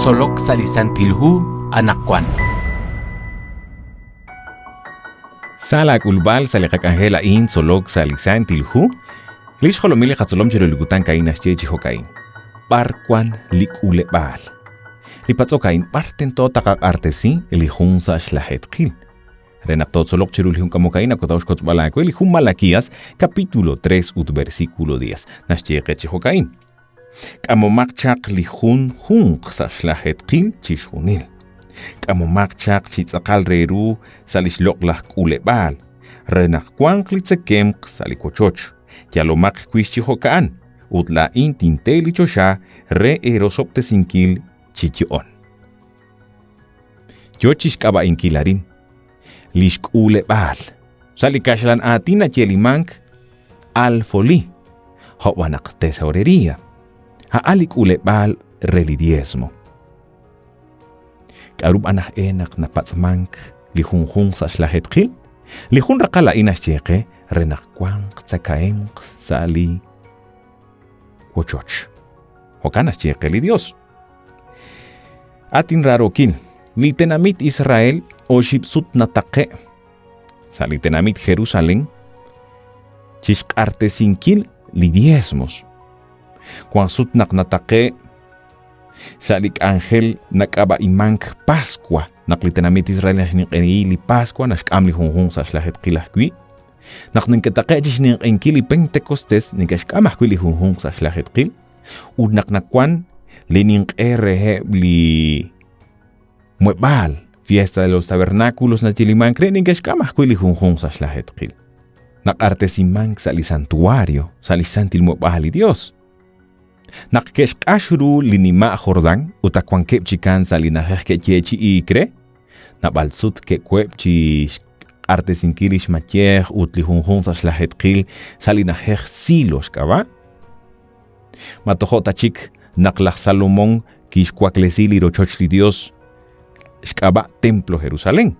solok salisantilhu anakwan. Salak ulbal salikak angela in solok salisantilhu. Lish holomili katsolom chiro ligutan kain aschechi hokain. Parkwan likule bal. Lipatsokain parten totakak artesi elihun sa shlahetkil. Renaptot solok chiro lihun kamokain akotaushkots balako elihun Malaquías capítulo 3 versículo 10. Naschechi hokain. Kamomakchak lihun sa shlahetkil chishunil. Kamomakchak chitzakal reru salishloklah kule bal. Renakwan klitzekem salikochoch. Yalomak kuishchihokaan. Utla intinteli chosha re erosoptesinkil chichion. Yochishkaba inkilarin. Lishkule bal. Salikashlan atina chelimank alfoli. Howanak tesorería. Haalikule bal relidiesmo. Karub anak enak na patsmank lihunhung sa shlahetkil. Lihun rakala inascheke renakwan tsakaem sali wochoch. Hokanas cheke li Dios. Atin rarokin. Litenamit Israel oshipsut natake. Salitenamit Jerusalén. Chishkartesinkil li diezmos. Kwan sut natake. Salik angel nakaba imank Pascua. Naklitenamit Israel li Pascua nashkamli hunhung sa shlahetkilahkwi. Nakningkataqechish ning enkili Pentecostes nikashkamahkwili hunhung sa shlahetkil. Udnaknakwan lining li muebal fiesta de los tabernáculos na chilimankre nikashkamahkwili hunhung sa shlahetkil. Nakartesimank sa santuario sa lisantil muebali Dios. Nakkeshkashuru linima Jordán utakwan kepchikan sa linahekkechechi ikre. Nabalsut ke kwepchi artesinkilish matier utlihunhun sa shlahetkil salinahej silos kaba. Matohota chik naklach Salomón kishkwaklesil irochochli Dios shkaba templo Jerusalén.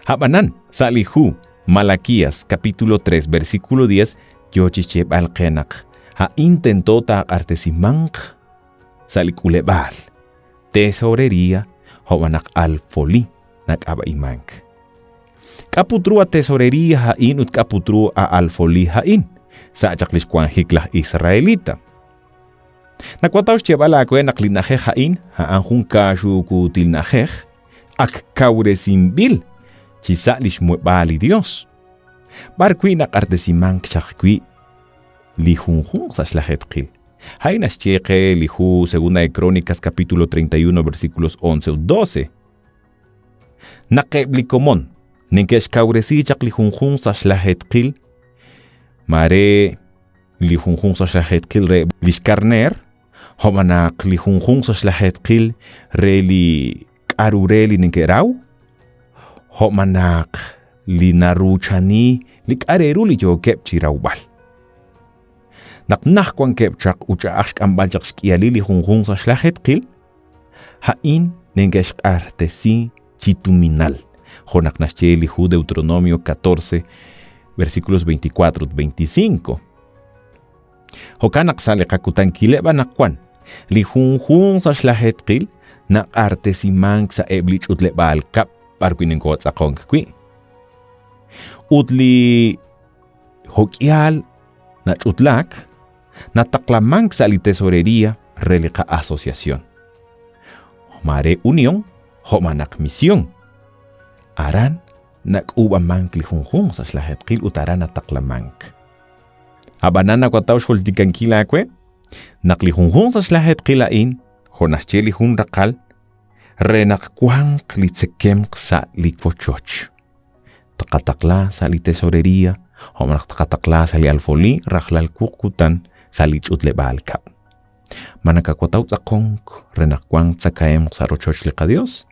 Habanan salihu Malaquías capítulo 3 versículo 10 yochicheb alkenak ha intentota artesimank salikulebal tesorería hobanak alfoli nakaba imank. Kaputru a tesorería hain ut kaputru a alfoli hain sa achaklish kwan hiklah israelita. Nakwataus chebala akwe naklinaje hain haanjun kashu kutilnaje ak kauresimbil chisalish muebali Dios. Barkwi nakartesimank chakwi lihunjun sa shlahetkil. Hain ascheke lihu segunda de Crónicas capítulo 31 versículos 11 al 12. Nakeblikomon ninkeshkauresi chak lihunjun sa shlahetkil mare lihunjun sa shlahetkil re lishkarner homanak lihunjun sa shlahetkil re li karureli ninkeraw homanak linaruchani likareru li yokep chirawbal. Naknahkwan kepchak uchaashk ambaljak skialili hunhun sa shlahetkil hain nengeshk artesi chituminal. Jonak nascheli hu Deuteronomio 14 versículos 24-25. Hokanak sale kakutan kileba nakwan li hunhun sa shlahetkil na artesi mank sa eblich utleba alkap parkwinengkot sa kongkwi. Utli hokyal na chutlak nataklamang sa tesorería relika asociación. Mare unión homanak misión. Aran nakubamang lihunhung sa shlahetkil utaran nataklamang. Habanan nakwataw shultikan kilakwe naklihunhung sa shlahetkilain honascheli hun rakal renakkwang klitsekem sa likpochoch. Takatakla sa tesorería homanak takatakla sa alfoli raklal kukutan salich utlebaalkap. Manakakwataw tsakong renakwang tsakaem sa rochoch lika Dios.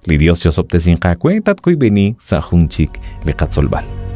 Li Dios Josop tesin kakwe tatkoy beni sa hunchik likatsolbal.